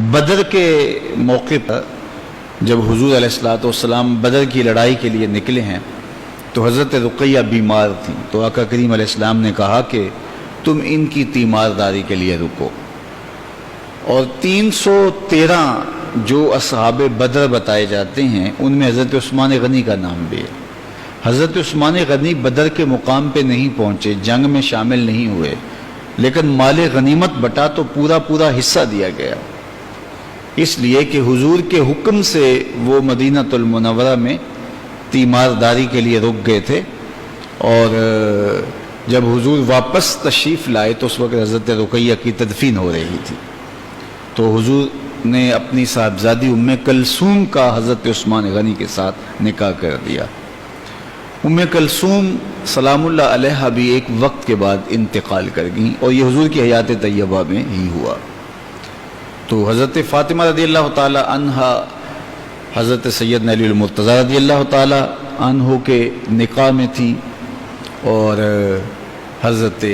بدر کے موقع پر جب حضور علیہ الصلوۃ والسلام بدر کی لڑائی کے لیے نکلے ہیں تو حضرت رقیہ بیمار تھیں، تو آقا کریم علیہ السلام نے کہا کہ تم ان کی تیمارداری کے لیے رکو، اور 313 جو اصحاب بدر بتائے جاتے ہیں ان میں حضرت عثمان غنی کا نام بھی ہے۔ حضرت عثمان غنی بدر کے مقام پہ نہیں پہنچے، جنگ میں شامل نہیں ہوئے، لیکن مال غنیمت بٹا تو پورا حصہ دیا گیا، اس لیے کہ حضور کے حکم سے وہ مدینہ المنورہ میں تیمارداری کے لیے رک گئے تھے، اور جب حضور واپس تشریف لائے تو اس وقت حضرت رقیہ کی تدفین ہو رہی تھی، تو حضور نے اپنی صاحبزادی ام کلثوم کا حضرت عثمان غنی کے ساتھ نکاح کر دیا۔ ام کلثوم سلام اللہ علیہا بھی ایک وقت کے بعد انتقال کر گئیں، اور یہ حضور کی حیات طیبہ میں ہی ہوا۔ تو حضرت فاطمہ رضی اللہ تعالی عنہا حضرت سیدنا علی المرتضیٰ رضی اللہ تعالی عنہ کے نکاح میں تھی، اور حضرت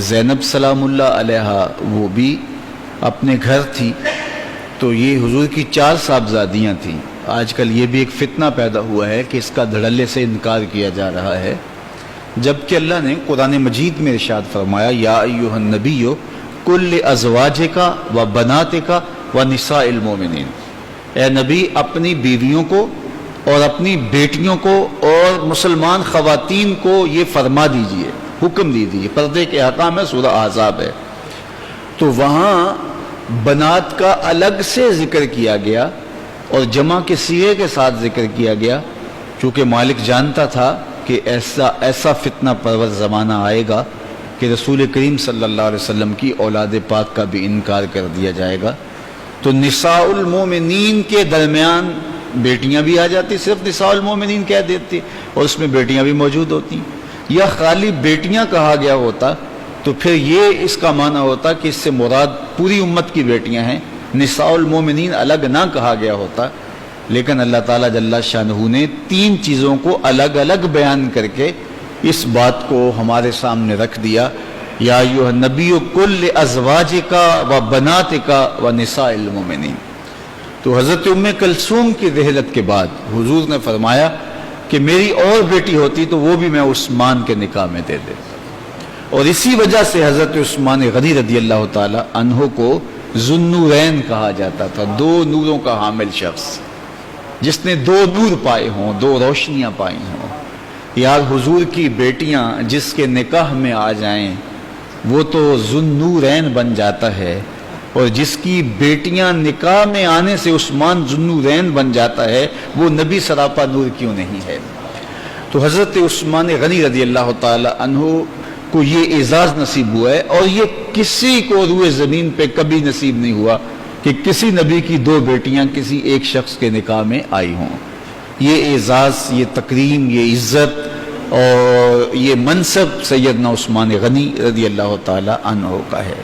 زینب سلام اللہ علیہا وہ بھی اپنے گھر تھی۔ تو یہ حضور کی 4 صاحبزادیاں تھیں۔ آج کل یہ بھی ایک فتنہ پیدا ہوا ہے کہ اس کا دھڑلے سے انکار کیا جا رہا ہے، جبکہ اللہ نے قرآن مجید میں ارشاد فرمایا یا ایھا النبی قل لازواجک و بناتک و نساء المؤمنین، اے نبی اپنی بیویوں کو اور اپنی بیٹیوں کو اور مسلمان خواتین کو یہ فرما دیجئے، حکم دیجئے۔ پردے کے احکام ہے، سورہ احزاب ہے، تو وہاں بنات کا الگ سے ذکر کیا گیا اور جمع کے صیغے کے ساتھ ذکر کیا گیا، چونکہ مالک جانتا تھا کہ ایسا فتنہ پرور زمانہ آئے گا کہ رسول کریم صلی اللہ علیہ وسلم کی اولاد پاک کا بھی انکار کر دیا جائے گا۔ تو نساء المومنین کے درمیان بیٹیاں بھی آ جاتی، صرف نساء المومنین کہہ دیتی اور اس میں بیٹیاں بھی موجود ہوتی، یا خالی بیٹیاں کہا گیا ہوتا تو پھر یہ اس کا معنی ہوتا کہ اس سے مراد پوری امت کی بیٹیاں ہیں، نساء المومنین الگ نہ کہا گیا ہوتا۔ لیکن اللہ تعالیٰ جل شانہ نے 3 چیزوں کو الگ الگ بیان کر کے اس بات کو ہمارے سامنے رکھ دیا، یا ایھا النبی قل لازواجک و بناتک و نساء المؤمنین۔ تو حضرت ام کلثوم کی رحلت کے بعد حضور نے فرمایا کہ میری اور بیٹی ہوتی تو وہ بھی میں عثمان کے نکاح میں دے دیتا، اور اسی وجہ سے حضرت عثمان غنی رضی اللہ تعالی عنہ کو ذو النورین کہا جاتا تھا، 2 نوروں کا حامل شخص، جس نے 2 نور پائے ہوں، 2 روشنیاں پائی ہوں۔ یار حضور کی بیٹیاں جس کے نکاح میں آ جائیں وہ تو ذو النورین بن جاتا ہے، اور جس کی بیٹیاں نکاح میں آنے سے عثمان ذو النورین بن جاتا ہے وہ نبی سراپا نور کیوں نہیں ہے؟ تو حضرت عثمان غنی رضی اللہ تعالی عنہ کو یہ اعزاز نصیب ہوا ہے، اور یہ کسی کو روئے زمین پہ کبھی نصیب نہیں ہوا کہ کسی نبی کی 2 بیٹیاں کسی ایک شخص کے نکاح میں آئی ہوں۔ یہ اعزاز، یہ تکریم، یہ عزت اور یہ منصب سیدنا عثمان غنی رضی اللہ تعالی عنہ کا ہے۔